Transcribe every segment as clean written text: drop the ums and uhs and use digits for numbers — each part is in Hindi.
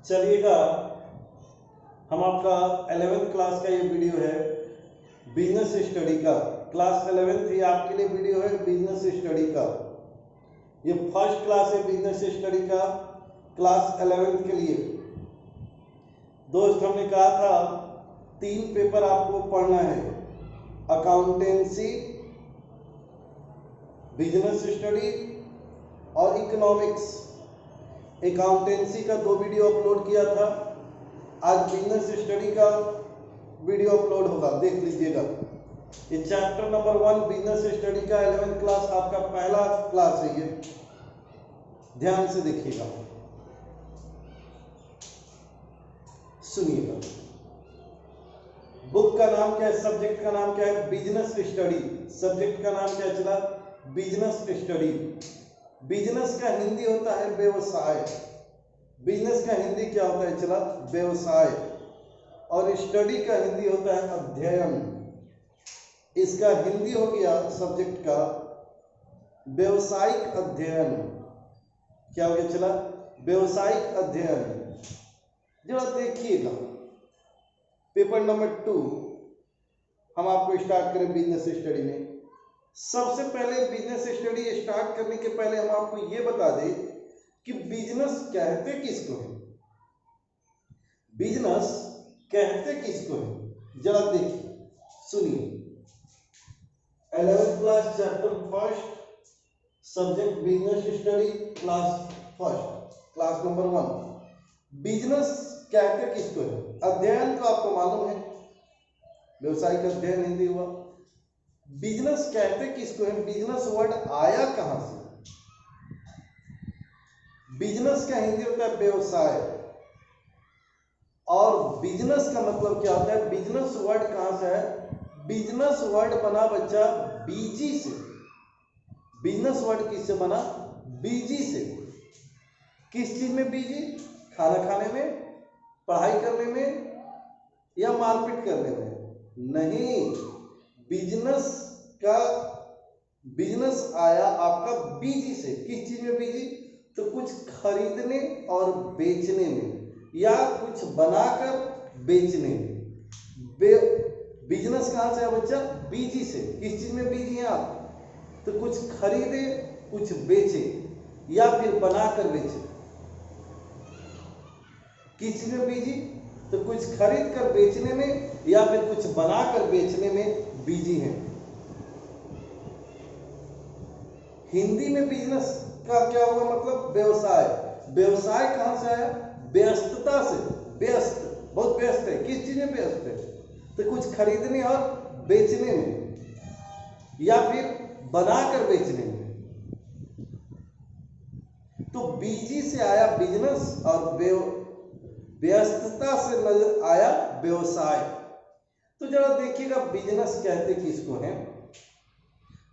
चलिएगा, हम आपका 11th क्लास का ये वीडियो है बिजनेस स्टडी का। क्लास 11th ये आपके लिए वीडियो है बिजनेस स्टडी का। ये फर्स्ट क्लास है बिजनेस स्टडी का क्लास 11th के लिए। दोस्त, हमने कहा था 3 पेपर आपको पढ़ना है, अकाउंटेंसी, बिजनेस स्टडी और इकोनॉमिक्स। अकाउंटेंसी का 2 वीडियो अपलोड किया था, आज बिजनेस स्टडी का वीडियो अपलोड होगा, देख लीजिएगा। ये चैप्टर नंबर 1 बिजनेस स्टडी का 11th क्लास आपका पहला क्लास है, ये ध्यान से देखिएगा, सुनिएगा। बुक का नाम क्या है, सब्जेक्ट का नाम क्या है, बिजनेस स्टडी। सब्जेक्ट का नाम क्या चला, बिजनेस स्टडी। बिजनेस का हिंदी होता है व्यवसाय। बिजनेस का हिंदी क्या होता है चला, व्यवसाय। और स्टडी का हिंदी होता है अध्ययन। इसका हिंदी हो गया सब्जेक्ट का व्यवसायिक अध्ययन। क्या हो गया चला, व्यवसायिक अध्ययन। जरा देखिएगा, पेपर नंबर 2 हम आपको स्टार्ट करें बिजनेस स्टडी में। सबसे पहले बिजनेस स्टडी स्टार्ट करने के पहले हम आपको ये बता दें कि बिजनेस कहते किसको है। बिजनेस कहते किसको है, जरा देखिए, सुनिए। 11th class chapter first, subject business study, class first, class number 1। Business कहते किसको है, अध्ययन तो आपको मालूम है, व्यवसायिक अध्ययन हिंदी हुआ। बिजनेस कहते किसको है, बिजनेस वर्ड आया कहां से। बिजनेस का हिंदी होता है व्यवसाय, और बिजनेस का मतलब क्या होता है, बिजनेस वर्ड कहां से है, बिजनेस वर्ड बना बच्चा बीजी से। बिजनेस वर्ड किससे बना, बीजी से। किस चीज में बीजी, खाना खाने में, पढ़ाई करने में, या मारपीट करने में, नहीं। बिजनेस का बिजनेस आया आपका बीजी से। किस चीज में बीजी, तो कुछ खरीदने और बेचने में, या कुछ बनाकर बेचने में। बिजनेस कहां से है बच्चा, बीजी से। किस चीज में बीजी हैं आप, तो कुछ खरीदे, कुछ बेचे, या फिर बनाकर बेचे। किस चीज में बीजी, तो कुछ खरीद कर बेचने में, या फिर कुछ बनाकर बेचने में बीजी हैं। हिंदी में बिजनेस का क्या होगा मतलब, व्यवसाय। व्यवसाय कहां से आया, व्यस्तता से। व्यस्त, बहुत व्यस्त है। किस चीज में व्यस्त है, तो कुछ खरीदने और बेचने में, या फिर बनाकर बेचने में। तो बीजी से आया बिजनेस, और व्यस्तता से नजर आया व्यवसाय। तो जरा देखिएगा बिजनेस कहते किसको है,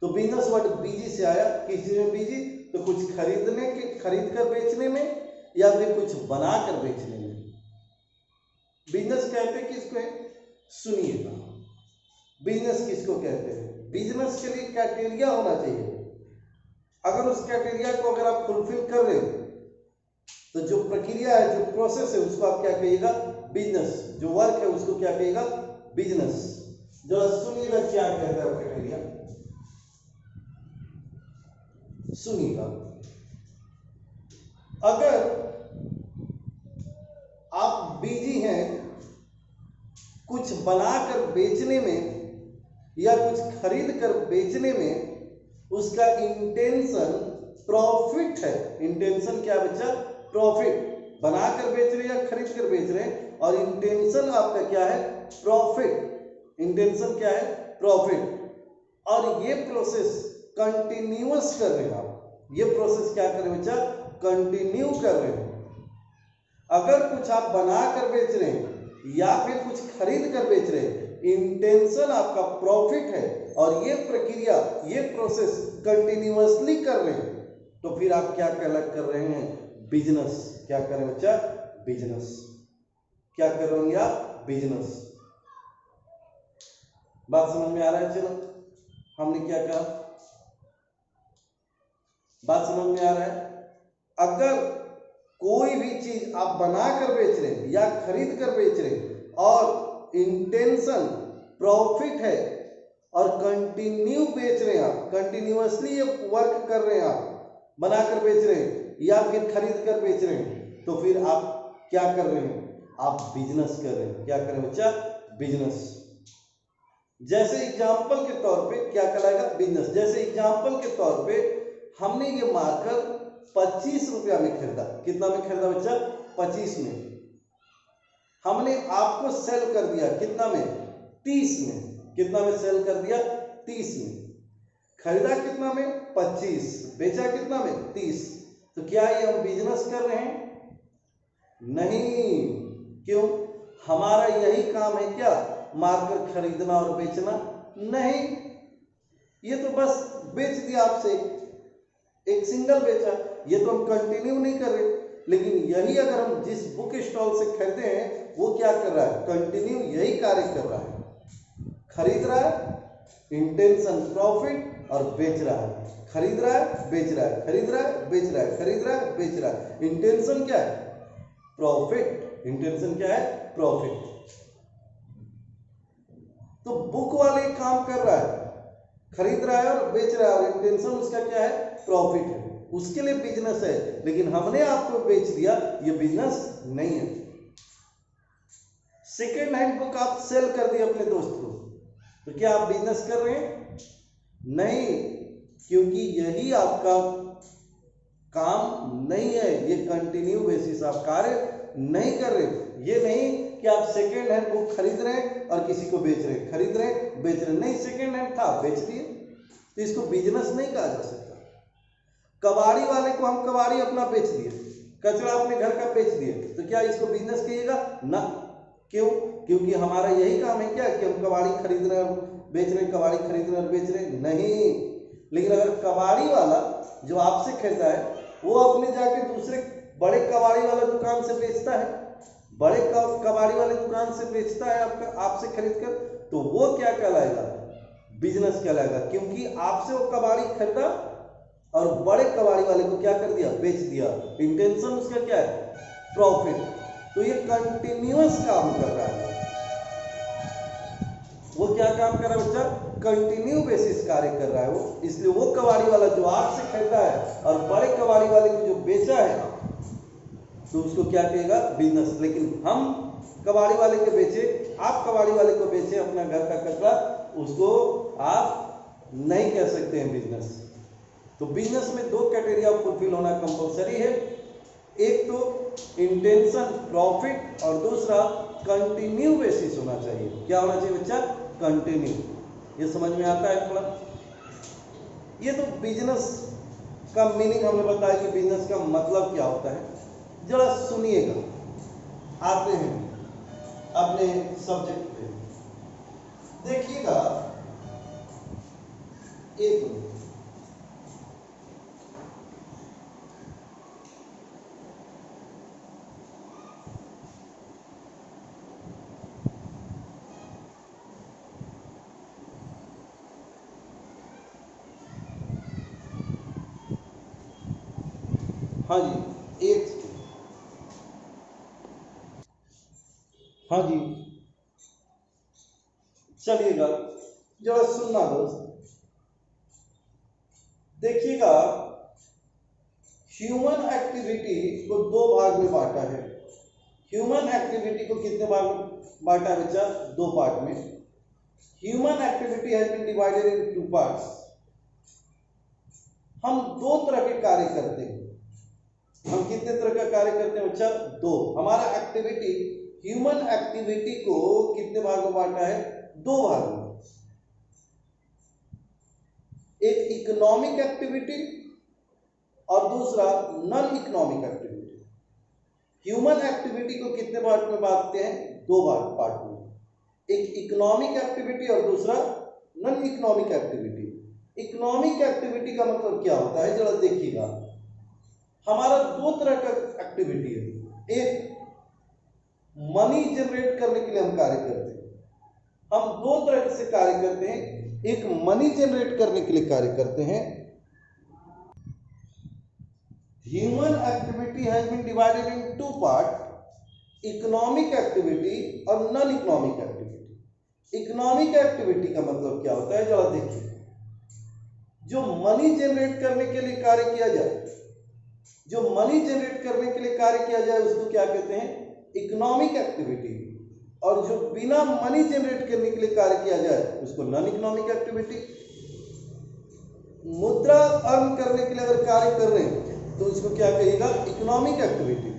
तो बिजनेस वर्ड बीजी से आया। किस चीज में बीजी, तो कुछ खरीदने के, खरीद कर बेचने में, या फिर कुछ बनाकर बेचने में। बिजनेस कहते किसको है, सुनिएगा, बिजनेस किसको कहते हैं। बिजनेस के लिए क्राइटेरिया होना चाहिए। अगर उस क्राइटेरिया को अगर आप फुलफिल कर रहे हो, तो जो प्रक्रिया है, जो प्रोसेस है, उसको आप क्या कहिएगा, बिजनेस। जो वर्क है उसको क्या कहिएगा, बिजनेस। जरा सुनिएगा क्या कहता है क्राइटेरिया, सुनिएगा। अगर आप बिजी हैं कुछ बनाकर बेचने में, या कुछ खरीद कर बेचने में, उसका इंटेंशन प्रॉफिट है। इंटेंशन क्या बच्चा, प्रॉफिट। बनाकर बेच रहे या खरीद कर बेच रहे हैं, और इंटेंशन आपका क्या है, प्रॉफिट। इंटेंशन क्या है, प्रॉफिट। और ये प्रोसेस कंटिन्यूअस कर रहे हैं आप। ये प्रोसेस क्या कर रहे हैं बच्चा, कंटिन्यू कर रहे हैं। अगर कुछ आप बना कर बेच रहे हैं, या फिर कुछ खरीद कर बेच रहे हैं, इंटेंशन आपका प्रॉफिट है, और ये प्रक्रिया, ये प्रोसेस कंटिन्यूअसली कर रहे हैं, तो फिर आप क्या कर रहे हैं, बिजनेस। क्या कर रहे हैं बच्चा, बिजनेस। क्या कर रहे होंगे आप, बिजनेस। बात समझ में आ रहा है, चलो हमने क्या कहा, बात समझ में आ रहा है। अगर कोई भी चीज आप बना कर बेच रहे हैं या खरीद कर बेच रहे हैं और इंटेंशन प्रॉफिट है और कंटिन्यू बेच रहे हैं, आप कंटिन्यूअसली ये वर्क कर रहे हैं, आप बनाकर बेच रहे हैं या फिर खरीद कर बेच रहे हैं, तो फिर आप क्या कर रहे हैं? आप बिजनेस कर रहे हैं। क्या कर रहे हैं बच्चा? बिजनेस। जैसे एग्जाम्पल के तौर पे क्या कहलाएगा? बिजनेस। जैसे एग्जाम्पल के तौर पे हमने ये मार्कर 25 रुपया में खरीदा। कितना में खरीदा बच्चा? 25 में। हमने आपको सेल कर दिया कितना में? 30 में। कितना में सेल कर दिया? 30 में। खरीदा कितना में? 25। बेचा कितना में? 30। तो क्या ये हम बिजनेस कर रहे हैं? नहीं। क्यों? हमारा यही काम है क्या? मार्कर खरीदना और बेचना? नहीं, ये तो बस बेच दिया आपसे, एक सिंगल बेचा, ये तो हम कंटिन्यू नहीं कर रहे। लेकिन यही अगर हम जिस बुक स्टॉल से खरीदे हैं वो क्या कर रहा है? कंटिन्यू यही कार्य कर रहा है, खरीद रहा है, इंटेंशन प्रॉफिट, और बेच रहा है। खरीद रहा है, बेच रहा है, खरीद रहा है, बेच रहा है, खरीद रहा है, बेच रहा है। इंटेंशन क्या है? प्रॉफिट। इंटेंशन क्या है? प्रॉफिट। तो बुक वाले काम कर रहा है, खरीद रहा है और बेच रहा है, और इंटेंशन उसका क्या है? प्रॉफिट है। उसके लिए बिजनेस है। लेकिन हमने आपको बेच दिया, ये बिजनेस नहीं है। सेकेंड हैंड बुक आप सेल कर दिए अपने दोस्त को, तो क्या आप बिजनेस कर रहे हैं? नहीं, क्योंकि यही आपका काम नहीं है। ये कंटिन्यू बेसिस आप कार्य नहीं कर रहे। ये नहीं कि आप सेकेंड हैंड बुक खरीद रहे हैं और किसी को बेच रहे हैं, खरीद रहे हैं, बेच रहे हैं। नहीं, सेकेंड हैंड था, बेच दिए, तो इसको बिजनेस नहीं कहा जा सकता। कबाड़ी वाले को हम कबाड़ी अपना बेच दिए, कचरा अपने घर का बेच दिए, तो क्या इसको बिजनेस कहिएगा? ना। क्यों? क्योंकि हमारा यही काम है क्या कि हम कबाड़ी खरीद रहे हैं, बेच रहे हैं, कबाड़ी खरीद रहे हैं और बेच रहे हैं? नहीं। लेकिन अगर कबाड़ी वाला जो आपसे खरीदा है वो अपने जाके दूसरे बड़े कबाड़ी वाला दुकान से बेचता है, बड़े कबाड़ी वाले दुकान से बेचता है आपसे खरीद कर, तो वो क्या कहलाएगा? बिजनेस कहलाएगा। क्योंकि आपसे वो कबाड़ी खरीदा और बड़े कबाड़ी वाले को क्या कर दिया? बेच दिया। इंटेंशन उसका क्या है? प्रॉफिट। तो ये कंटिन्यूअस काम कर रहा है। वो क्या काम कर रहा है बच्चा? कंटिन्यू बेसिस कार्य कर रहा है वो। इसलिए वो कबाड़ी वाला जो आपसे खरीदा है और बड़े कबाड़ी वाले को जो बेचा है, तो उसको क्या कहेगा? बिजनेस। लेकिन हम कबाड़ी वाले को बेचे, आप कबाड़ी वाले को बेचे अपना घर का कचरा, उसको आप नहीं कह सकते हैं बिजनेस। तो बिजनेस में दो क्राइटेरिया फुलफिल होना कंपलसरी है। एक तो इंटेंशन प्रॉफिट और दूसरा कंटिन्यू बेसिस होना चाहिए। क्या होना चाहिए बच्चा? कंटिन्यू। ये समझ में आता है थोड़ा? ये तो बिजनेस का मीनिंग हमने बताया कि बिजनेस का मतलब क्या होता है। जरा सुनिएगा, आते हैं अपने सब्जेक्ट पे। देखिएगा, एक मिनट। हाँ जी, एक, हाँ जी, चलिएगा, जरा सुनना दोस्त। देखिएगा, ह्यूमन एक्टिविटी को दो भाग में बांटा है। ह्यूमन एक्टिविटी को कितने भाग में बांटा है बच्चा? दो पार्ट में। Human activity has been divided in to parts. हम दो तरह के कार्य करते हैं। हम कितने तरह का कार्य करते हैं बच्चा? दो। हमारा एक्टिविटी, ह्यूमन एक्टिविटी को कितने भाग में बांटा है? दो भाग में। एक इकोनॉमिक एक्टिविटी और दूसरा non economic activity. Human activity को कितने पार्ट में बांटते हैं? दो पार्ट में। एक इकोनॉमिक एक्टिविटी और दूसरा non economic activity. Economic activity का मतलब क्या होता है? जरा देखिएगा, हमारा दो तरह का एक्टिविटी है। एक मनी जनरेट करने के लिए हम कार्य करते हैं। हम दो तरह से कार्य करते हैं। एक मनी जनरेट करने के लिए कार्य करते हैं, human activity has been divided in two part, economic activity और non economic activity. Economic activity का मतलब क्या होता है, जरा देखिए, जो मनी जनरेट करने के लिए कार्य किया जाए, जो मनी जनरेट करने के लिए कार्य किया जाए उसको क्या कहते हैं, इकोनॉमिक एक्टिविटी। और जो बिना मनी जनरेट करने के लिए कार्य किया जाए उसको नॉन इकोनॉमिक एक्टिविटी। मुद्रा अर्न करने के लिए अगर कार्य कर रहे हैं तो उसको क्या कहिएगा, इकोनॉमिक एक्टिविटी।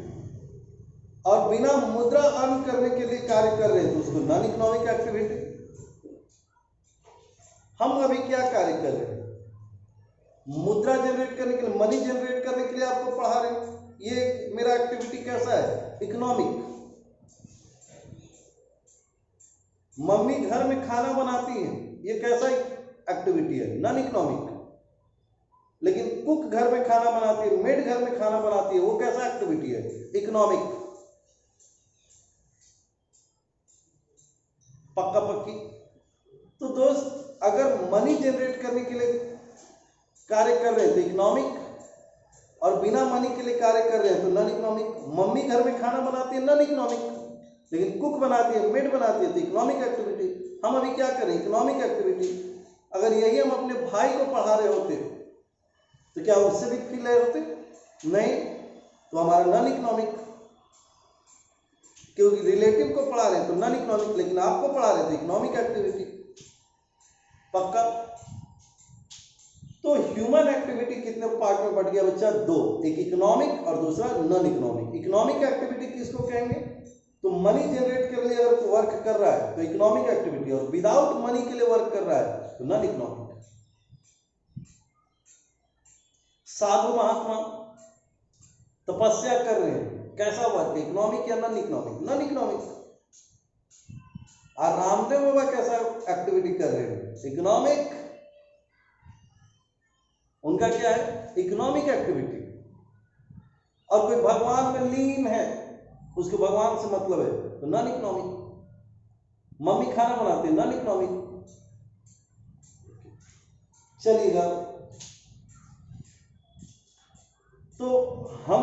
और बिना मुद्रा अर्न करने के लिए कार्य कर रहे हैं तो उसको नॉन इकोनॉमिक एक्टिविटी। हम अभी क्या कार्य कर रहे हैं, मुद्रा जनरेट करने के लिए, मनी जनरेट करने के लिए आपको पढ़ा रहे हैं। ये मेरा एक्टिविटी कैसा है, इकोनॉमिक। मम्मी घर में खाना बनाती हैं, ये कैसा एक्टिविटी है, नॉन इकोनॉमिक। लेकिन कुक घर में खाना बनाती है, मेड घर में खाना बनाती है, वो कैसा एक्टिविटी है, इकोनॉमिक। पक्का पक्की। तो दोस्त, अगर मनी जनरेट करने के लिए कार्य कर रहे हैं तो इकोनॉमिक, और बिना मनी के लिए कार्य कर रहे हैं तो नॉन इकोनॉमिक। मम्मी घर में खाना बनाती है, नॉन इकोनॉमिक, लेकिन कुक बनाती है, मेड बनाती है तो इकोनॉमिक एक्टिविटी। हम अभी क्या करें, इकोनॉमिक एक्टिविटी। अगर यही हम अपने भाई को पढ़ा रहे होते तो क्या उससे भी फी ले होते, नहीं, तो हमारा नॉन इकोनॉमिक, क्योंकि रिलेटिव को पढ़ा रहे हैं तो नॉन इकोनॉमिक, लेकिन आपको पढ़ा रहे थे इकोनॉमिक एक्टिविटी। पक्का। तो ह्यूमन एक्टिविटी कितने पार्ट में बढ़ गया बच्चा, दो, एक इकोनॉमिक और दूसरा नॉन इकोनॉमिक। इकोनॉमिक एक्टिविटी किसको कहेंगे, तो मनी जनरेट के लिए अगर वर्क कर रहा है तो इकोनॉमिक एक्टिविटी, और विदाउट मनी के लिए वर्क कर रहा है तो नॉन इकोनॉमिक। साधु महात्मा तपस्या कर रहे हैं, कैसा वर्क, इकोनॉमिक या नॉन इकोनॉमिक, नॉन इकोनॉमिक। और रामदेव बाबा कैसा एक्टिविटी कर रहे हैं, इकोनॉमिक। उनका क्या है, इकोनॉमिक एक्टिविटी। और कोई भगवान में लीन है, उसको भगवान से मतलब है तो नॉन इकोनॉमिक। मम्मी खाना बनाते हैं, नॉन इकोनॉमिक। चलिएगा, तो हम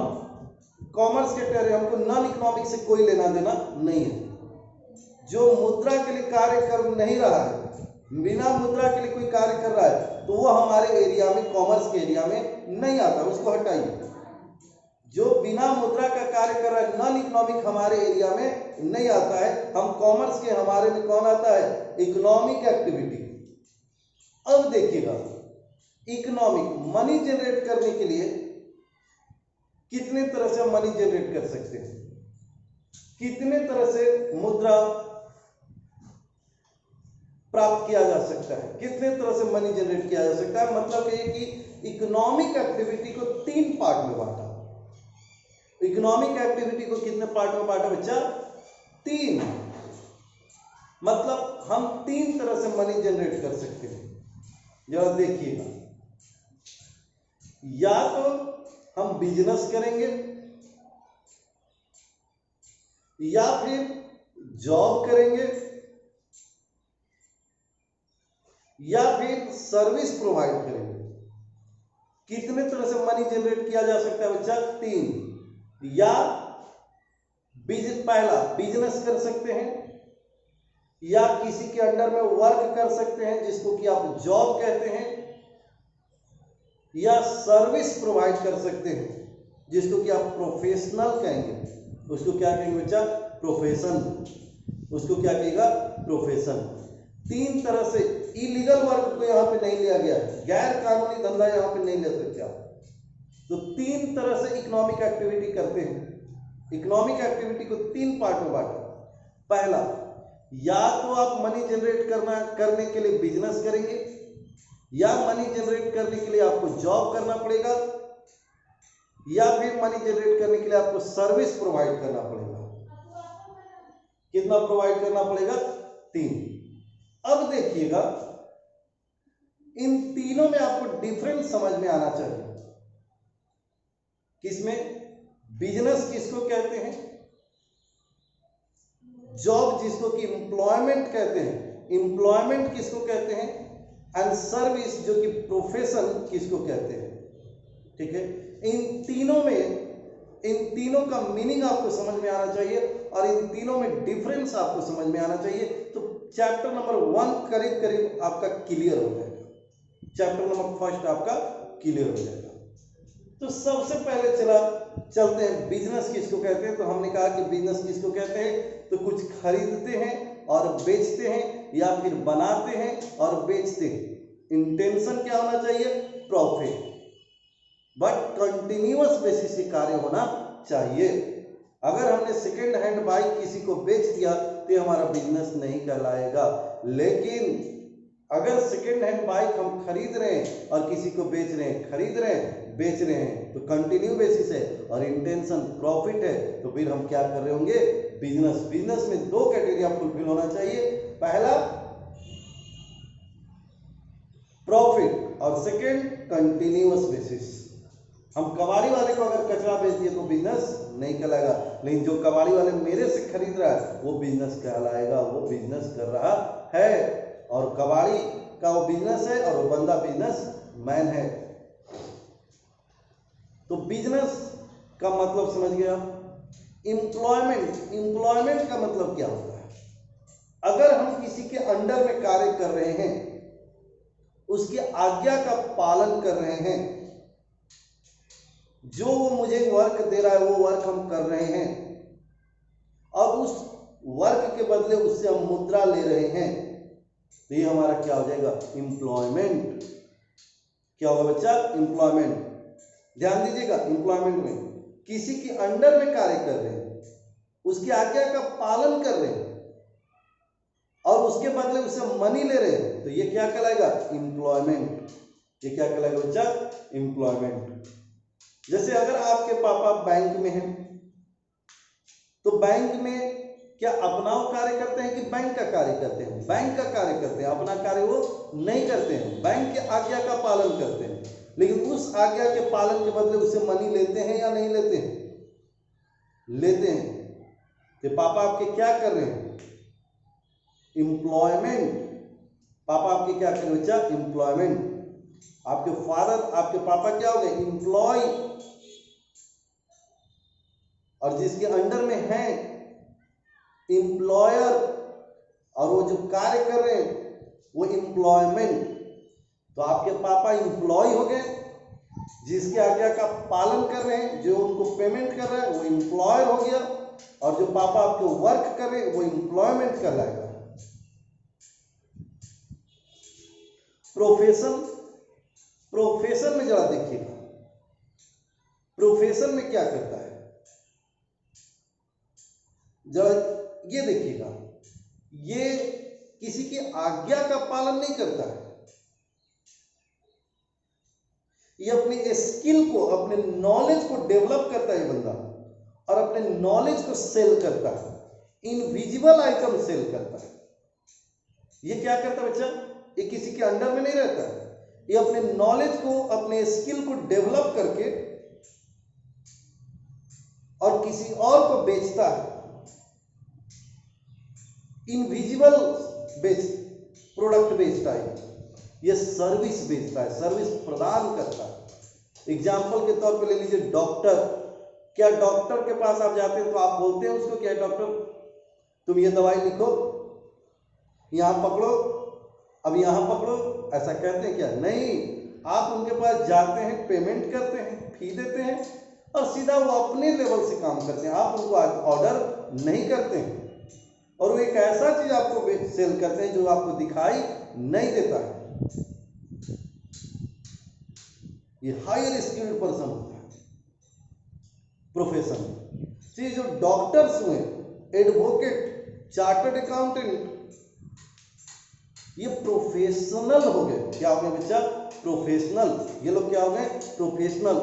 कॉमर्स के टर्म, हमको नॉन इकोनॉमिक से कोई लेना देना नहीं है। जो मुद्रा के लिए कार्य कर नहीं रहा है, बिना मुद्रा के लिए कोई कार्य कर रहा है तो वो हमारे एरिया में, कॉमर्स के एरिया में नहीं आता, उसको हटाइए। जो बिना मुद्रा का कार्य कर रहा है, नॉन इकोनॉमिक, हमारे एरिया में नहीं आता है। हम कॉमर्स के, हमारे में कौन आता है, इकोनॉमिक एक्टिविटी। अब देखिएगा, इकोनॉमिक मनी जनरेट करने के लिए कितने तरह से मनी जनरेट कर सकते हैं, कितने तरह से मुद्रा प्राप्त किया जा सकता है, कितने तरह से मनी जनरेट किया जा सकता है। मतलब ये कि इकोनॉमिक एक्टिविटी को तीन पार्ट में बांटा। इकोनॉमिक एक्टिविटी को कितने पार्ट में बांटा बच्चा, तीन। मतलब हम तीन तरह से मनी जनरेट कर सकते हैं। जरा देखिएगा, या तो हम बिजनेस करेंगे, या फिर जॉब करेंगे, या फिर सर्विस प्रोवाइड करेंगे। कितने तरह से मनी जनरेट किया जा सकता है बच्चा, तीन। या पहला बिजनेस कर सकते हैं, या किसी के अंडर में वर्क कर सकते हैं जिसको कि आप जॉब कहते हैं, या सर्विस प्रोवाइड कर सकते हैं जिसको कि आप प्रोफेशनल कहेंगे। उसको क्या कहेंगे बच्चा, प्रोफेशन। उसको क्या कहेगा, प्रोफेशन। तीन तरह से इलीगल वर्क को यहाँ पे नहीं लिया गया है, गैर कानूनी धंधा यहाँ पे नहीं ले सकते आप। तो तीन तरह से इकोनॉमिक एक्टिविटी करते हैं। इकोनॉमिक एक्टिविटी को तीन पार्ट में बांटा। पहला, या तो आप मनी जनरेट करने के लिए बिजनेस करेंगे, या मनी जनरेट करने के लिए आपको जॉब करना पड़ेगा, या फिर मनी जनरेट करने के लिए आपको सर्विस प्रोवाइड करना पड़ेगा। कितना प्रोवाइड करना पड़ेगा, तीन। अब देखिएगा, इन तीनों में आपको डिफरेंस समझ में आना चाहिए। किसमें, बिजनेस किसको कहते हैं, जॉब जिसको कि एम्प्लॉयमेंट कहते हैं, एम्प्लॉयमेंट किसको कहते हैं, एंड सर्विस जो कि प्रोफेशन किसको कहते हैं। ठीक है, इन तीनों का मीनिंग आपको समझ में आना चाहिए और इन तीनों में डिफरेंस आपको समझ में आना चाहिए। तो चैप्टर नंबर 1 करीब करीब आपका क्लियर हो जाएगा, चैप्टर नंबर 1 आपका क्लियर हो जाएगा। तो सबसे पहले चलते हैं बिजनेस किसको कहते हैं। तो हमने कहा कि बिजनेस किसको कहते हैं, तो कुछ खरीदते हैं और बेचते हैं या फिर बनाते हैं और बेचते हैं। इंटेंशन क्या होना चाहिए, प्रॉफिट, बट कंटिन्यूअस बेसिस से कार्य होना चाहिए। अगर हमने सेकेंड हैंड बाइक किसी को बेच दिया तो ये हमारा बिजनेस नहीं कहलाएगा। लेकिन अगर सेकेंड हैंड बाइक हम खरीद रहे हैं और किसी को बेच रहे हैं, खरीद रहे हैं बेच रहे हैं, तो कंटिन्यू बेसिस है और इंटेंशन प्रॉफिट है, तो फिर हम क्या कर रहे होंगे, बिजनेस में 2 क्राइटेरिया फुलफिल होना चाहिए। पहला प्रॉफिट और सेकेंड कंटिन्यूअस बेसिस। हम कबाड़ी वाले को अगर कचरा बेच दिए तो बिजनेस नहीं कहलाएगा, लेकिन जो कबाड़ी वाले मेरे से खरीद रहा है वो बिजनेस कहलाएगा, वो बिजनेस कर रहा है और कबाड़ी का वो बिजनेस है और वो बंदा बिजनेस मैन है। तो बिजनेस का मतलब समझ गया। एम्प्लॉयमेंट का मतलब क्या होता है, अगर हम किसी के अंडर में कार्य कर रहे हैं, उसकी आज्ञा का पालन कर रहे हैं, जो वो मुझे वर्क दे रहा है वो वर्क हम कर रहे हैं और उस वर्क के बदले उससे हम मुद्रा ले रहे हैं, तो ये हमारा क्या हो जाएगा, एम्प्लॉयमेंट। क्या होगा बच्चा, एम्प्लॉयमेंट। ध्यान दीजिएगा, एम्प्लॉयमेंट में किसी के अंडर में कार्य कर रहे हैं, उसकी आज्ञा का पालन कर रहे हैं और उसके बदले उससे मनी ले रहे हैं, तो ये क्या कहलाएगा, एम्प्लॉयमेंट। ये क्या कहलाएगा बच्चा, एम्प्लॉयमेंट। जैसे अगर आपके पापा बैंक में हैं तो बैंक में क्या अपना कार्य करते हैं कि बैंक का कार्य करते हैं, बैंक का कार्य करते हैं, अपना कार्य वो नहीं करते हैं, बैंक के आज्ञा का पालन करते हैं, लेकिन उस आज्ञा के पालन के बदले उससे मनी लेते हैं या नहीं लेते हैं, लेते हैं। तो पापा आपके क्या कर रहे हैं, एम्प्लॉयमेंट। पापा आपके क्या कर रहे हैं बच्चा, एम्प्लॉयमेंट। आपके फादर, आपके पापा क्या हो गए, एम्प्लॉय, और जिसके अंडर में है एम्प्लॉयर और वो जो कार्य कर रहे हैं वो एम्प्लॉयमेंट। तो आपके पापा एम्प्लॉय हो गए, जिसके आज्ञा का पालन कर रहे हैं, जो उनको पेमेंट कर रहा है वो एम्प्लॉयर हो गया, और जो पापा आपके वर्क कर रहे हैं वो एम्प्लॉयमेंट कहलाएगा। प्रोफेशन में जरा देखिएगा, प्रोफेशन में क्या करता है, जरा ये देखिएगा, ये किसी की आज्ञा का पालन नहीं करता है, ये अपने स्किल को, अपने नॉलेज को डेवलप करता है ये बंदा, और अपने नॉलेज को सेल करता है, इनविजिबल आइटम सेल करता है। ये क्या करता है बच्चा, ये किसी के अंडर में नहीं रहता है, ये अपने नॉलेज को, अपने स्किल को डेवलप करके और किसी और को बेचता है, इनविजिबल प्रोडक्ट बेचता है, ये सर्विस बेचता है, सर्विस प्रदान करता है। एग्जाम्पल के तौर पे ले लीजिए डॉक्टर। क्या डॉक्टर के पास आप जाते हैं तो आप बोलते हैं उसको, क्या डॉक्टर तुम ये दवाई लिखो, यहां पकड़ो, अब यहां पकड़ो, ऐसा कहते हैं क्या, नहीं। आप उनके पास जाते हैं, पेमेंट करते हैं, फी देते हैं और सीधा वो अपने लेवल से काम करते हैं, आप उनको ऑर्डर नहीं करते हैं, और वो एक ऐसा चीज आपको सेल करते हैं जो आपको दिखाई नहीं देता है। ये हायर स्किल्ड पर्सन होता है प्रोफेशन। ये जो डॉक्टर्स हुए, एडवोकेट, चार्टर्ड अकाउंटेंट, ये प्रोफेशनल हो गए। क्या हो गए बच्चा, प्रोफेशनल। ये लोग क्या हो गए, प्रोफेशनल।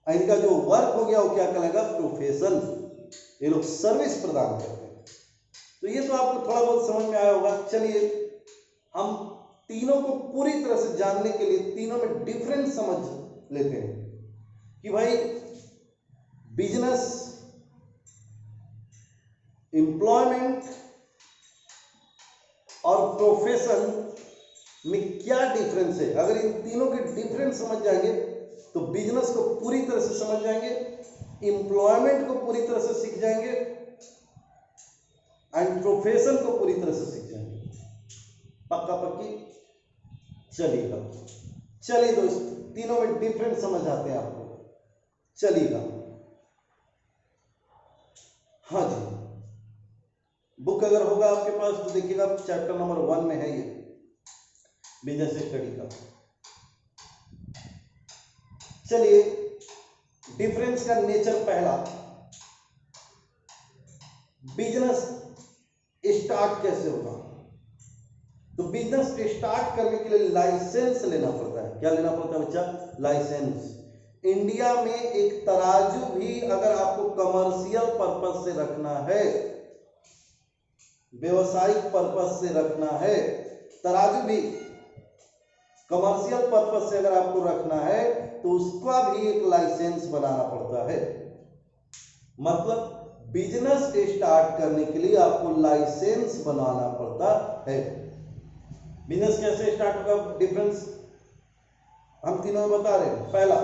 इनका जो वर्क हो गया वो क्या कहलाएगा, प्रोफेशन। ये लोग सर्विस प्रदान करते हैं। तो ये तो आपको थोड़ा बहुत समझ में आया होगा। चलिए हम तीनों को पूरी तरह से जानने के लिए तीनों में डिफरेंस समझ लेते हैं कि भाई बिजनेस, एम्प्लॉयमेंट और प्रोफेशन में क्या डिफरेंस है। अगर इन तीनों के डिफरेंस समझ जाएंगे तो बिजनेस को पूरी तरह से समझ जाएंगे, एम्प्लॉयमेंट को पूरी तरह से सीख जाएंगे एंड प्रोफेशन को पूरी तरह से सीख जाएंगे। पक्का पक्की? चलिएगा, चलिए दोस्त, तीनों में डिफरेंस समझ आते हैं आपको। चलिएगा, हाँ जी, बुक अगर होगा आपके पास तो देखिएगा चैप्टर नंबर 1 में है ये बिजनेस स्टडी का। चलिए, डिफरेंस का नेचर पहला, बिजनेस स्टार्ट कैसे होगा? तो बिजनेस स्टार्ट करने के लिए लाइसेंस लेना पड़ता है। क्या लेना पड़ता है बच्चा? लाइसेंस। इंडिया में एक तराजू भी अगर आपको कमर्शियल पर्पस से रखना है, व्यवसायिक पर्पस से रखना है, तराजू भी कमर्शियल पर्पस से अगर आपको रखना है तो उसका भी एक लाइसेंस बनाना पड़ता है। मतलब बिजनेस स्टार्ट करने के लिए आपको लाइसेंस बनाना पड़ता है। बिजनेस कैसे स्टार्ट होगा? डिफरेंस हम तीनों में बता रहे हैं। पहला,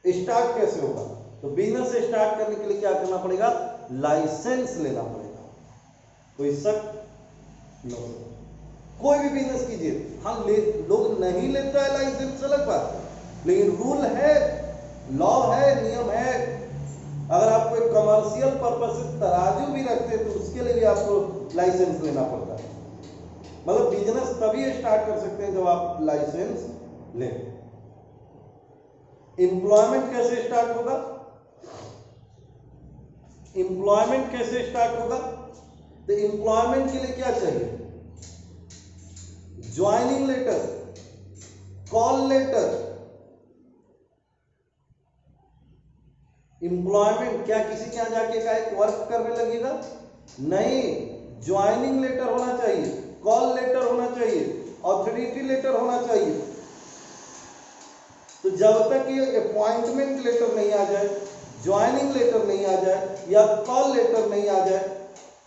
स्टार्ट कैसे होगा? तो बिजनेस स्टार्ट करने के लिए क्या करना पड़ेगा? लाइसेंस लेना पड़ेगा। कोई शक? नो। कोई भी बिजनेस कीजिए, हाँ लोग नहीं लेता है लाइसेंस, अलग बात है, लेकिन रूल है, लॉ है, नियम है। अगर आपको एक कमर्शियल पर्पस से तराजू भी रखते हैं तो उसके लिए भी आपको लाइसेंस लेना पड़ता है। मतलब बिजनेस तभी स्टार्ट कर सकते हैं जब आप लाइसेंस लें। एम्प्लॉयमेंट कैसे स्टार्ट होगा? एम्प्लॉयमेंट कैसे स्टार्ट होगा? तो एम्प्लॉयमेंट के लिए क्या चाहिए? Joining letter, call letter. Employment क्या किसी के यहां जाके का एक वर्क करने लगेगा? नहीं, ज्वाइनिंग लेटर होना चाहिए, कॉल लेटर होना चाहिए, ऑथोरिटी लेटर होना चाहिए। तो जब तक ये अपॉइंटमेंट लेटर नहीं आ जाए, ज्वाइनिंग लेटर नहीं आ जाए या कॉल लेटर नहीं आ जाए,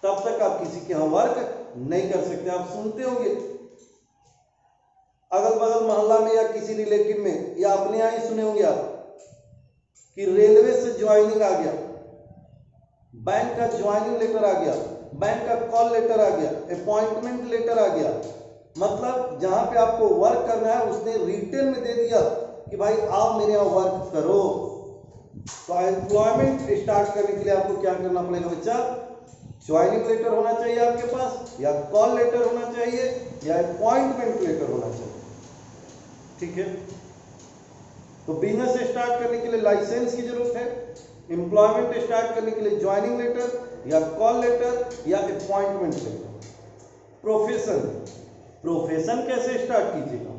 तब तक आप किसी के यहां वर्क नहीं कर सकते। आप सुनते होंगे अगल बगल मोहल्ला में या किसी रिलेटिव में या अपने यहां ही सुने होंगे आप कि रेलवे से ज्वाइनिंग आ गया, बैंक का ज्वाइनिंग लेटर आ गया, बैंक का कॉल लेटर आ गया, अपॉइंटमेंट लेटर आ गया। मतलब जहां पे आपको वर्क करना है उसने रिटन में दे दिया कि भाई आप मेरे यहां वर्क करो। तो एम्प्लॉयमेंट स्टार्ट करने के लिए आपको क्या करना पड़ेगा बच्चा? ज्वाइनिंग लेटर होना चाहिए आपके पास, या कॉल लेटर होना चाहिए, या अपॉइंटमेंट लेटर होना चाहिए। ठीक है, तो बिजनेस स्टार्ट करने के लिए लाइसेंस की जरूरत है, एम्प्लॉयमेंट स्टार्ट करने के लिए ज्वाइनिंग लेटर या कॉल लेटर या अपॉइंटमेंट लेटर। प्रोफेशन, प्रोफेशन कैसे स्टार्ट कीजिएगा?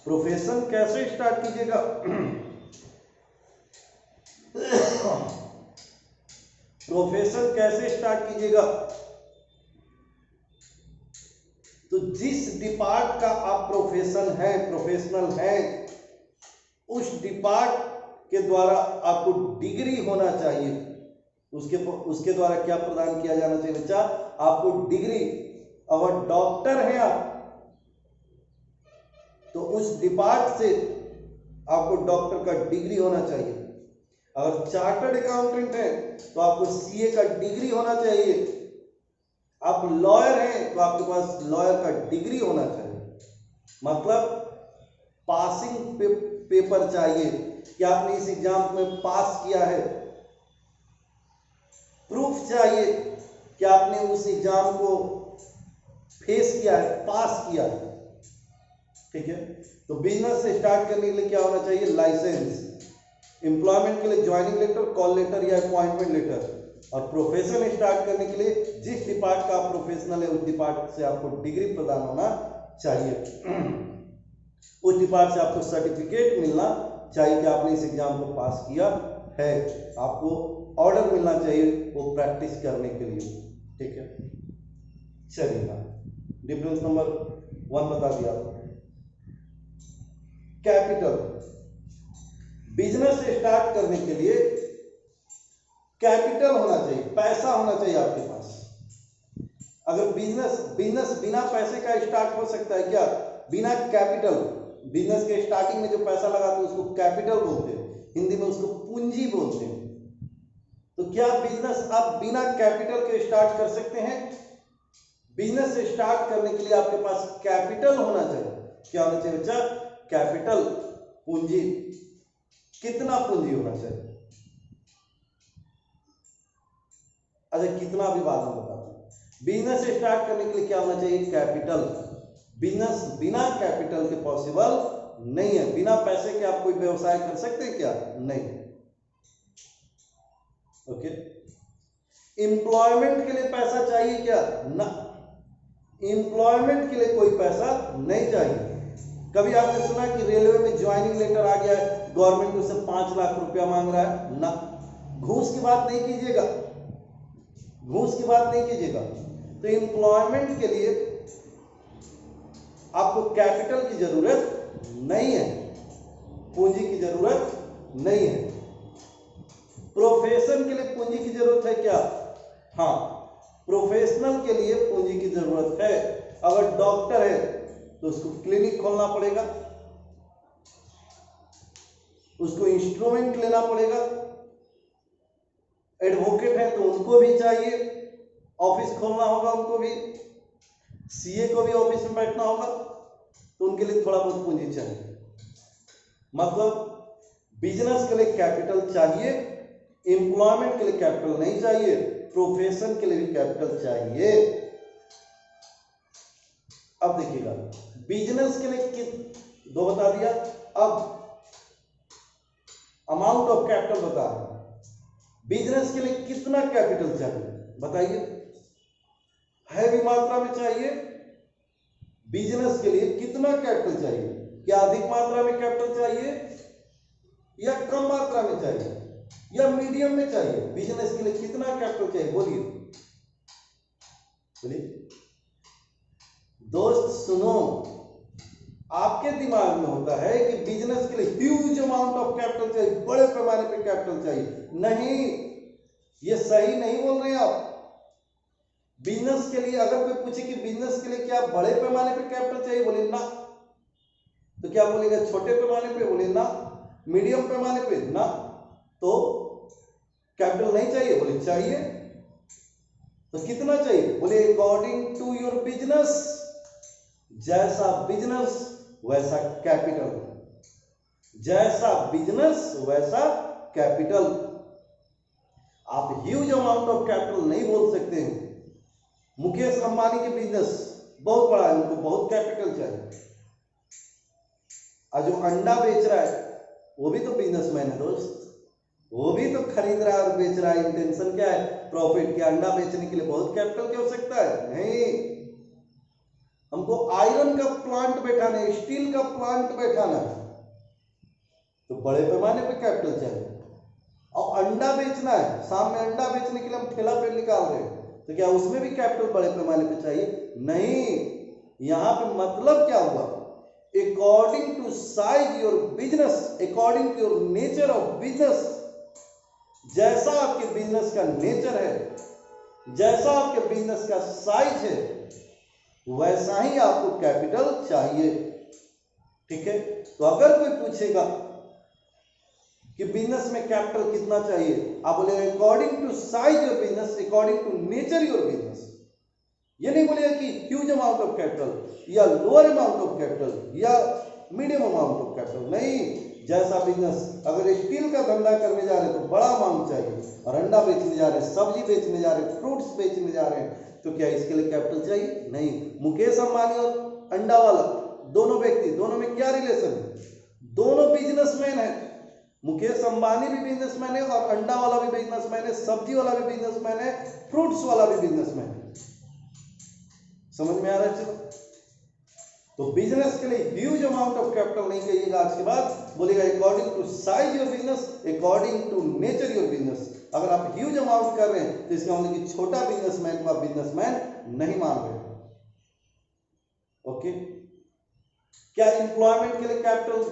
प्रोफेशन कैसे स्टार्ट कीजिएगा? प्रोफेशन कैसे स्टार्ट कीजिएगा? तो जिस डिपार्ट का आप प्रोफेशन है, प्रोफेशनल है, उस डिपार्ट के द्वारा आपको डिग्री होना चाहिए। उसके द्वारा क्या प्रदान किया जाना चाहिए बच्चा? आपको डिग्री। अगर डॉक्टर हैं आप तो उस डिपार्ट से आपको डॉक्टर का डिग्री होना चाहिए। अगर चार्टर्ड अकाउंटेंट है तो आपको सीए का डिग्री होना चाहिए। आप लॉयर हैं तो आपके पास लॉयर का डिग्री होना चाहिए। मतलब पासिंग पेपर चाहिए कि आपने इस एग्जाम में पास किया है। प्रूफ चाहिए कि आपने उस एग्जाम को फेस किया है, पास किया है। ठीक है, तो बिजनेस से स्टार्ट करने के लिए क्या होना चाहिए? लाइसेंस। एम्प्लॉयमेंट के लिए ज्वाइनिंग लेटर, कॉल लेटर या अपॉइंटमेंट लेटर। और प्रोफेशन स्टार्ट करने के लिए जिस डिपार्ट का आप प्रोफेशनल है उस डिपार्ट से आपको डिग्री प्रदान होना चाहिए। उस डिपार्ट से आपको सर्टिफिकेट मिलना चाहिए कि आपने इस एग्जाम को पास किया है। आपको ऑर्डर मिलना चाहिए वो प्रैक्टिस करने के लिए। ठीक है, चलिए डिफरेंस नंबर 1 बता दिया आपको। कैपिटल, बिजनेस स्टार्ट करने के लिए कैपिटल होना चाहिए, पैसा होना चाहिए आपके पास। अगर बिजनेस बिना पैसे का स्टार्ट हो सकता है क्या? बिना कैपिटल बिजनेस के स्टार्टिंग में जो पैसा लगाते हैं उसको कैपिटल बोलते हैं, हिंदी में उसको पूंजी बोलते हैं। तो क्या बिजनेस आप बिना कैपिटल के स्टार्ट कर सकते हैं? बिजनेस स्टार्ट करने के लिए आपके पास कैपिटल होना चाहिए। क्या होना चाहिए बच्चा? कैपिटल, पूंजी। कितना पूंजी होना चाहिए? अच्छा, कितना भी बाद में बताते हैं। बिजनेस स्टार्ट करने के लिए क्या होना चाहिए? कैपिटल। बिजनेस बिना कैपिटल के पॉसिबल नहीं है। बिना पैसे के आप कोई व्यवसाय कर सकते हैं क्या? नहीं। ओके। एम्प्लॉयमेंट के लिए पैसा चाहिए क्या? ना, एम्प्लॉयमेंट के लिए कोई पैसा नहीं चाहिए। कभी आपने सुना कि रेलवे में ज्वाइनिंग लेटर आ गया है, गवर्नमेंट उससे 5 लाख रुपया मांग रहा है? ना, घूस की बात नहीं कीजिएगा, घूस की बात नहीं कीजिएगा। तो एम्प्लॉयमेंट के लिए आपको कैपिटल की जरूरत नहीं है, पूंजी की जरूरत नहीं है। प्रोफेशन के लिए पूंजी की जरूरत है क्या? हाँ, प्रोफेशनल के लिए पूंजी की जरूरत है। अगर डॉक्टर है तो उसको क्लिनिक खोलना पड़ेगा, उसको इंस्ट्रूमेंट लेना पड़ेगा। एडवोकेट है तो उनको भी चाहिए, ऑफिस खोलना होगा उनको भी। सीए को भी ऑफिस में बैठना होगा, तो उनके लिए थोड़ा बहुत पूंजी चाहिए। मतलब बिजनेस के लिए कैपिटल चाहिए, एम्प्लॉयमेंट के लिए कैपिटल नहीं चाहिए, प्रोफेशन के लिए भी कैपिटल चाहिए। अब देखिएगा, बिजनेस के लिए दो बता दिया, अब अमाउंट ऑफ कैपिटल बता रहा हूं। बिजनेस के लिए कितना कैपिटल चाहिए बताइए? हैवी मात्रा में चाहिए। बिजनेस के लिए कितना कैपिटल चाहिए? क्या अधिक मात्रा में कैपिटल चाहिए या कम मात्रा में चाहिए या मीडियम में चाहिए? बिजनेस के लिए कितना कैपिटल चाहिए? बोलिए बोलिए दोस्त। सुनो, आपके दिमाग में होता है कि बिजनेस के लिए ह्यूज अमाउंट ऑफ कैपिटल चाहिए, बड़े पैमाने पे कैपिटल चाहिए। नहीं, ये सही नहीं बोल रहे हैं आप। बिजनेस के लिए अगर कोई पूछे कि बिजनेस के लिए क्या बड़े पैमाने पे कैपिटल चाहिए, बोले ना, तो क्या बोलेगा? छोटे पैमाने पे? बोले ना। मीडियम पैमाने पे? ना। तो कैपिटल नहीं चाहिए? बोले चाहिए। तो कितना चाहिए? बोले अकॉर्डिंग टू योर बिजनेस। जैसा बिजनेस वैसा कैपिटल, जैसा बिजनेस वैसा कैपिटल। आप ह्यूज अमाउंट ऑफ कैपिटल नहीं बोल सकते हैं। मुकेश अंबानी के बिजनेस बहुत बड़ा है, उनको बहुत कैपिटल चाहिए। और जो अंडा बेच रहा है वो भी तो बिजनेसमैन है दोस्त, वो भी तो खरीद रहा है और बेच रहा है। इंटेंशन क्या है? प्रॉफिट। क्या अंडा बेचने के लिए बहुत कैपिटल की आवश्यकता है? नहीं। हमको आयरन का प्लांट बैठाना है, स्टील का प्लांट बैठाना है, तो बड़े पैमाने पे कैपिटल चाहिए। और अंडा बेचना है, शाम में अंडा बेचने के लिए हम ठेला पे निकाल रहे हैं, तो क्या उसमें भी कैपिटल बड़े पैमाने पे चाहिए? नहीं। यहां पे मतलब क्या हुआ? According to size your business, according to your nature of business. जैसा आपके बिजनेस का नेचर है, जैसा आपके बिजनेस का साइज है, वैसा ही आपको कैपिटल चाहिए। ठीक है? तो अगर कोई पूछेगा कि बिजनेस में कैपिटल कितना चाहिए, आप बोले according to size your business, according to nature your business. ये नहीं बोलेगा कि ह्यूज अमाउंट ऑफ कैपिटल या लोअर अमाउंट ऑफ कैपिटल या मीडियम अमाउंट ऑफ कैपिटल। नहीं, जैसा बिजनेस, अगर स्टील का धंधा करने जा रहे हैं तो बड़ा अमाउंट चाहिए, और अंडा बेचने जा रहे हैं, सब्जी बेचने जा रहे हैं, फ्रूट्स बेचने जा रहे हैं, तो क्या इसके लिए कैपिटल चाहिए? नहीं। मुकेश अंबानी और अंडा वाला दोनों व्यक्ति, दोनों में क्या रिलेशन है? दोनों बिजनेसमैन है। मुकेश अंबानी भी बिजनेसमैन है और अंडा वाला भी बिजनेसमैन है, सब्जी वाला भी बिजनेसमैन है, फ्रूट्स वाला भी बिजनेसमैन है। समझ में आ रहा है? चलो, तो बिजनेस के लिए ह्यूज अमाउंट ऑफ कैपिटल नहीं कहिएगा। आज के बाद बोलेगा according to size your business, according to nature your business. अगर आप ह्यूज अमाउंट कर रहे हैं तो इसका मतलब कि छोटा बिजनेसमैन को आप बिजनेसमैन नहीं मान रहे। ओके? क्या एम्प्लॉयमेंट के लिए कैपिटल,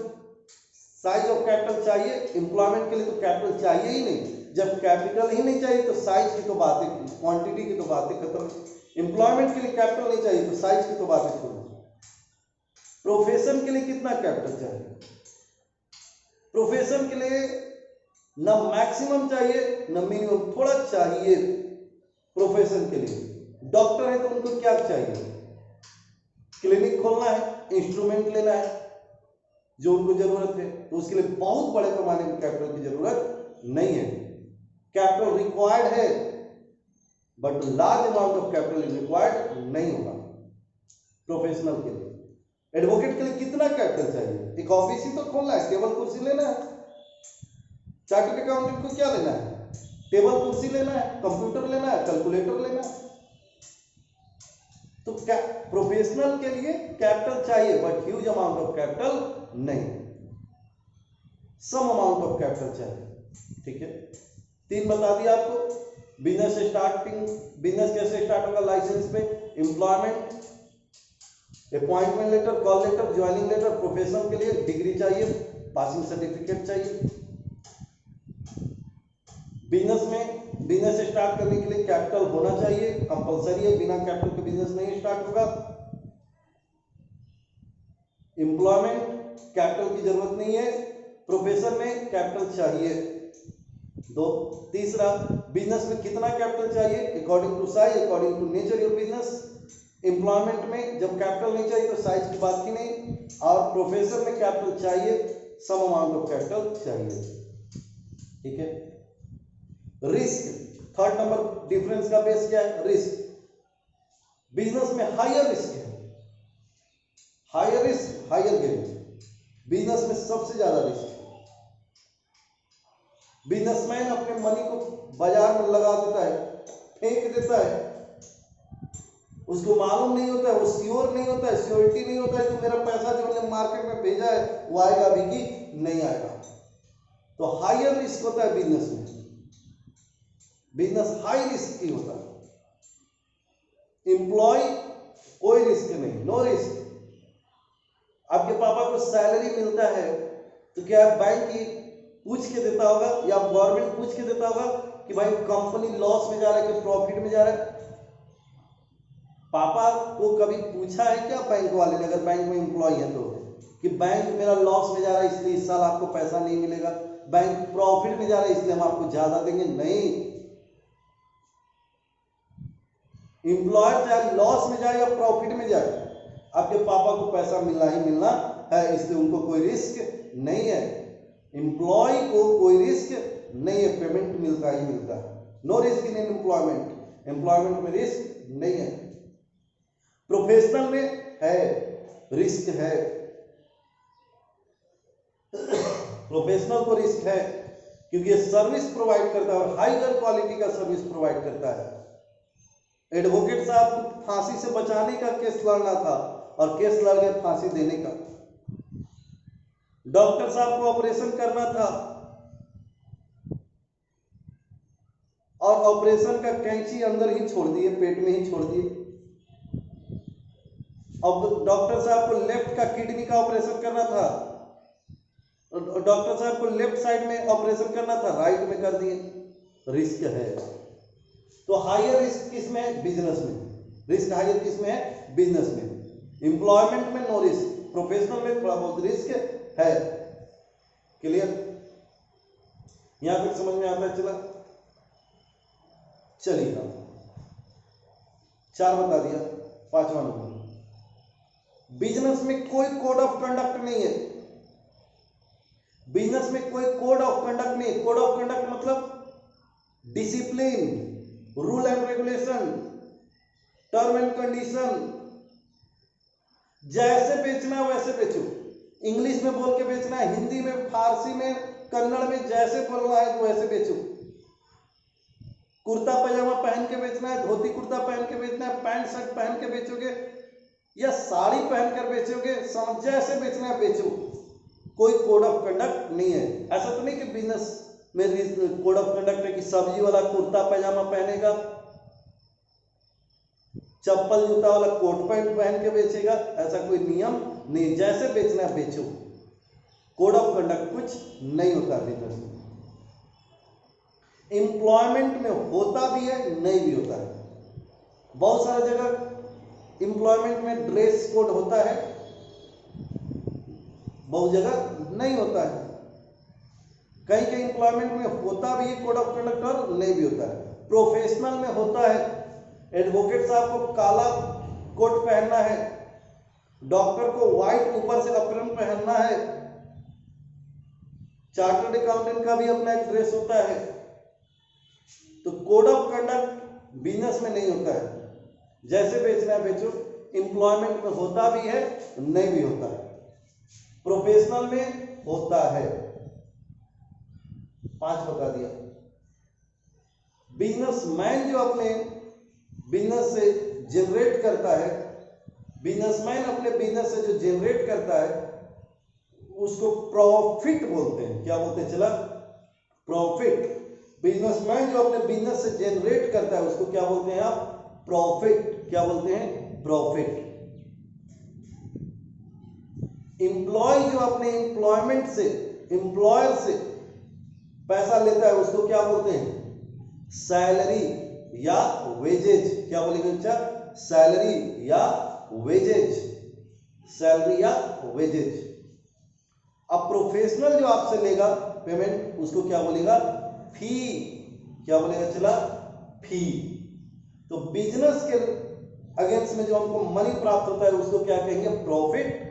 साइज ऑफ कैपिटल चाहिए? एम्प्लॉयमेंट के लिए तो कैपिटल चाहिए ही नहीं। जब कैपिटल ही नहीं चाहिए तो साइज की तो बातें, क्वांटिटी की तो बातें खत्म। एम्प्लॉयमेंट के लिए कैपिटल नहीं चाहिए तो साइज की तो बातें छोड़ो। प्रोफेशन के लिए कितना कैपिटल चाहिए? प्रोफेशन के लिए ना मैक्सिमम चाहिए ना मिनिमम, थोड़ा चाहिए। प्रोफेशन के लिए डॉक्टर है तो उनको क्या चाहिए? क्लिनिक खोलना है, इंस्ट्रूमेंट लेना है जो उनको जरूरत है, तो उसके लिए बहुत बड़े पैमाने में कैपिटल की जरूरत नहीं है। कैपिटल रिक्वायर्ड है but large amount of capital is required नहीं होगा प्रोफेशनल के लिए। एडवोकेट के लिए कितना कैपिटल चाहिए? एक ऑफिस ही तो खोलना है, टेबल कुर्सी लेना है। चार्टर्ड अकाउंटेंट को क्या लेना है? टेबल कुर्सी लेना है, कंप्यूटर लेना है, कैलकुलेटर लेना है। तो क्या प्रोफेशनल के लिए कैपिटल चाहिए but huge amount of capital नहीं, सम अमाउंट ऑफ कैपिटल चाहिए। ठीक है, 3 बता दिया आपको। बिजनेस स्टार्टिंग, बिजनेस कैसे स्टार्ट होगा? लाइसेंस पे, employment, appointment letter, call letter, joining letter. Profession के लिए डिग्री चाहिए, पासिंग सर्टिफिकेट चाहिए। बिजनेस में, बिजनेस स्टार्ट करने के लिए कैपिटल होना चाहिए, कंपलसरी है, बिना कैपिटल के बिजनेस नहीं स्टार्ट होगा। एम्प्लॉयमेंट, कैपिटल की जरूरत नहीं है, प्रोफेशन में कैपिटल चाहिए। 2, तीसरा, बिजनेस में कितना कैपिटल चाहिए? According to size, according to nature your business. Employment में जब कैपिटल नहीं चाहिए तो साइज की बात ही नहीं, और प्रोफेशन में कैपिटल चाहिए, सम अमाउंट ऑफ कैपिटल चाहिए। ठीक है। रिस्क, थर्ड नंबर डिफरेंस का बेस क्या है? रिस्क। बिजनेस में हायर रिस्क है, higher risk higher gain. Business में सबसे ज्यादा रिस्क है। बिजनेसमैन अपने मनी को बाजार में लगा देता है, फेंक देता है, उसको मालूम नहीं होता है, वो श्योर नहीं होता है, श्योरिटी नहीं होता है कि मेरा पैसा जो मैंने मार्केट में भेजा है वो आएगा भी कि नहीं आएगा। तो हायर रिस्क होता है बिजनेस में, बिजनेस हाई रिस्क की होता है। एम्प्लॉय कोई रिस्क नहीं, नो रिस्क। आपके पापा को सैलरी मिलता है तो क्या बैंक की पूछ के देता होगा या गवर्नमेंट पूछ के देता होगा कि भाई कंपनी लॉस में जा रहा है कि प्रॉफिट में जा रहा है? पापा को कभी पूछा है क्या बैंक वाले ने, अगर बैंक में एम्प्लॉय है तो, कि बैंक मेरा लॉस में जा रहा है इसलिए इस साल आपको पैसा नहीं मिलेगा, बैंक प्रॉफिट में जा रहा है इसलिए हम आपको ज्यादा देंगे? नहीं। एम्प्लॉयर चाहे लॉस में जाए या प्रॉफिट में जाए, आपके पापा को पैसा मिलना ही मिलना है, इसलिए उनको कोई रिस्क नहीं है। एम्प्लॉय को कोई रिस्क नहीं है, पेमेंट मिलता ही मिलता है। No risk in employment, employment में रिस्क नहीं है। प्रोफेशनल में है, रिस्क है। प्रोफेशनल को रिस्क है क्योंकि ये सर्विस प्रोवाइड करता है और हायर क्वालिटी का सर्विस प्रोवाइड करता है। एडवोकेट साहब को फांसी से बचाने का केस लड़ना था और केस लड़ गए फांसी देने का। डॉक्टर साहब को ऑपरेशन करना था और ऑपरेशन का कैंची अंदर ही छोड़ दिए, पेट में ही छोड़ दिए। अब डॉक्टर साहब को लेफ्ट का किडनी का ऑपरेशन करना था, डॉक्टर साहब को लेफ्ट साइड में ऑपरेशन करना था, राइट में कर दिए। रिस्क है। तो हायर रिस्क किसमें है? बिजनेस में। रिस्क हायर किसमें है? बिजनेस में। एम्प्लॉयमेंट में नो रिस्क, प्रोफेशनल में थोड़ा बहुत रिस्क है। क्लियर? यहां तक समझ में आता है? चला, चलिए 4 बता दिया। 5वां नंबर, बिजनेस में कोई कोड ऑफ कंडक्ट नहीं है। बिजनेस में कोई कोड ऑफ कंडक्ट नहीं है। कोड ऑफ कंडक्ट मतलब discipline, rule and regulation, term and condition. जैसे बेचना है वैसे बेचो। इंग्लिश में बोल के बेचना है, हिंदी में, फारसी में, कन्नड़ में, जैसे बोलना है तो वैसे बेचो। कुर्ता पजामा पहन के बेचना है, धोती कुर्ता पहन के बेचना है, पैंट शर्ट पहन के बेचोगे या साड़ी पहनकर बेचोगे, जैसे बेचना है बेचो। कोई कोड ऑफ कंडक्ट नहीं है। ऐसा तो नहीं कि बिजनेस में कोड ऑफ कंडक्ट है कि सब्जी वाला कुर्ता पैजामा पहनेगा, चप्पल जूता वाला कोट पैंट पहन के बेचेगा, ऐसा कोई नियम नहीं। जैसे बेचना है बेचो, कोड ऑफ कंडक्ट कुछ नहीं होता बिजनेस में। एम्प्लॉयमेंट में होता भी है, नहीं भी होता है। बहुत सारी जगह एम्प्लॉयमेंट में ड्रेस कोड होता है, बहुत जगह नहीं होता है। कई कई एम्प्लॉयमेंट में होता भी है कोड ऑफ कंडक्ट और नहीं भी होता है। प्रोफेशनल में होता है, एडवोकेट साहब को काला कोट पहनना है, डॉक्टर को व्हाइट ऊपर से अप्रन पहनना है, चार्टर्ड अकाउंटेंट का भी अपना एक ड्रेस होता है। तो कोड ऑफ कंडक्ट बिजनेस में नहीं होता है, जैसे बेचना है बेचो। एम्प्लॉयमेंट में होता भी है, नहीं भी होता है। प्रोफेशनल में होता है। 5 बता दिया। बिजनेसमैन जो अपने बिजनेस से जनरेट करता है, बिजनेसमैन अपने बिजनेस से जो जनरेट करता है उसको प्रॉफिट बोलते हैं। क्या बोलते हैं? चला, प्रॉफिट। बिजनेसमैन जो अपने बिजनेस से जनरेट करता है उसको क्या बोलते हैं आप? प्रॉफिट। क्या बोलते हैं? प्रॉफिट। एम्प्लॉय जो अपने एम्प्लॉयमेंट से, एम्प्लॉयर से पैसा लेता है उसको क्या बोलते हैं? सैलरी या वेजेज। क्या बोलेंगे बच्चा? सैलरी या वेजेज। सैलरी या वेजेज। अब प्रोफेशनल जो आपसे लेगा पेमेंट उसको क्या बोलेगा? फी। क्या बोलेगा? चला, फी। तो बिजनेस के अगेंस्ट में जो हमको मनी प्राप्त होता है उसको क्या कहेंगे? प्रॉफिट।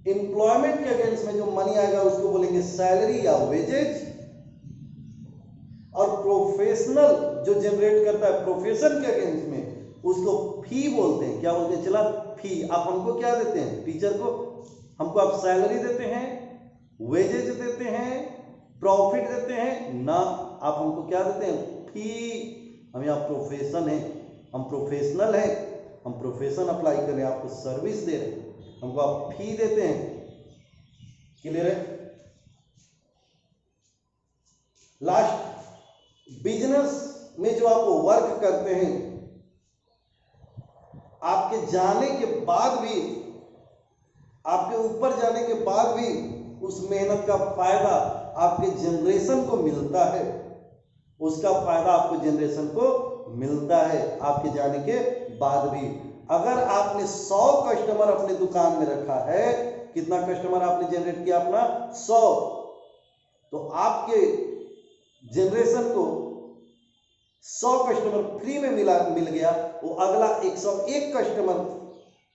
एम्प्लॉयमेंट के अगेंस्ट में जो मनी आएगा उसको बोलेंगे सैलरी या वेजेज। और प्रोफेशनल जो जनरेट करता है प्रोफेशन के अगेंस्ट में उसको फी बोलते हैं। क्या बोलते हैं? चला, फी। आप हमको क्या देते हैं? टीचर को हमको आप सैलरी देते हैं, वेजेज देते हैं, प्रॉफिट देते हैं ना। आप हमको क्या देते हैं? फी। हम यहाँ प्रोफेशन है, हम प्रोफेशनल है, हम प्रोफेशन अप्लाई कर रहे हैं, आपको सर्विस दे रहे हैं, हमको आप फी देते हैं। क्लियर है? लास्ट, बिजनेस में जो आप वर्क करते हैं आपके जाने के बाद भी, आपके ऊपर जाने के बाद भी उस मेहनत का फायदा आपके जनरेशन को मिलता है। उसका फायदा आपको जनरेशन को मिलता है आपके जाने के बाद भी। अगर आपने 100 कस्टमर अपने दुकान में रखा है, कितना कस्टमर आपने जनरेट किया? अपना 100। तो आपके जनरेशन को 100 कस्टमर फ्री में मिल गया, वो अगला 101 कस्टमर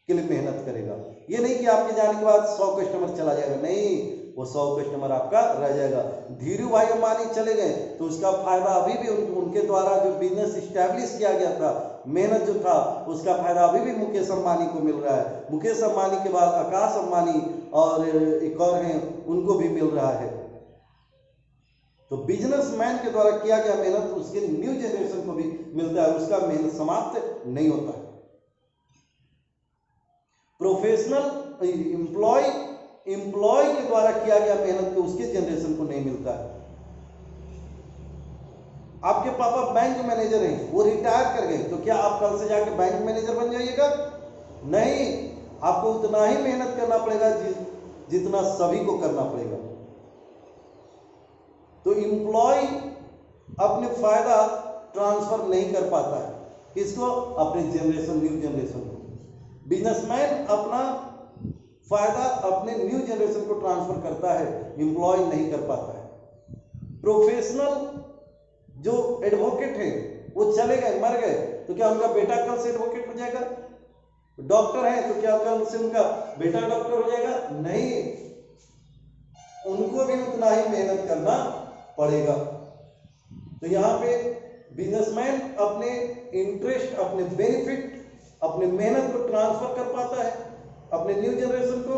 के लिए मेहनत करेगा। ये नहीं कि आपके जाने के बाद 100 कस्टमर चला जाएगा, नहीं, वो 100 कस्टमर आपका रह जाएगा। धीरू भाई अंबानी चले गए तो उसका फायदा अभी भी उनके द्वारा जो बिजनेस इस्टेब्लिश किया गया था, मेहनत जो था, उसका फायदा अभी भी मुकेश अंबानी को मिल रहा है। मुकेश अंबानी के बाद आकाश अंबानी और एक और हैं, उनको भी मिल रहा है। तो बिजनेसमैन के द्वारा किया गया मेहनत उसके न्यू जनरेशन को भी मिलता है, उसका मेहनत समाप्त नहीं होता है। प्रोफेशनल एम्प्लॉय के द्वारा किया गया मेहनत तो उसके जनरेशन को नहीं मिलता है। आपके पापा बैंक मैनेजर हैं, वो रिटायर कर गए, तो क्या आप कल से जाके बैंक मैनेजर बन जाइएगा? नहीं, आपको उतना ही मेहनत करना पड़ेगा जितना सभी को करना पड़ेगा। तो एम्प्लॉय अपने फायदा ट्रांसफर नहीं कर पाता है, किसको? अपने जनरेशन, न्यू जनरेशन को। बिजनेसमैन अपना फायदा अपने न्यू जनरेशन को ट्रांसफर करता है, एम्प्लॉय नहीं कर पाता है। प्रोफेशनल जो एडवोकेट है वो चले गए, मर गए, तो क्या उनका बेटा कल से एडवोकेट हो जाएगा? डॉक्टर है तो क्या कल से उनका बेटा डॉक्टर हो जाएगा? नहीं, उनको भी उतना ही मेहनत करना पड़ेगा। तो यहाँ पे बिजनेसमैन अपने इंटरेस्ट, अपने बेनिफिट, अपने मेहनत को ट्रांसफर कर पाता है अपने न्यू जनरेशन को।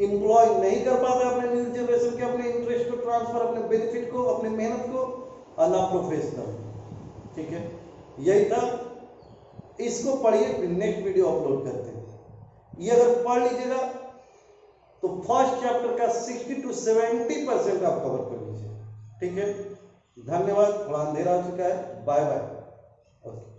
एम्प्लॉय नहीं कर पाता अपने न्यू जनरेशन के अपने इंटरेस्ट को ट्रांसफर, अपने बेनिफिट को, अपने मेहनत को, और ना प्रोफेशनल। ठीक है, यही था। इसको पढ़िए, फिर नेक्स्ट वीडियो अपलोड करते हैं। ये अगर पढ़ लीजिएगा तो फर्स्ट चैप्टर का 60 to 70% आप कवर कर लीजिए। ठीक है, धन्यवाद। थोड़ा अंधेरा हो चुका है। Bye bye. ओके।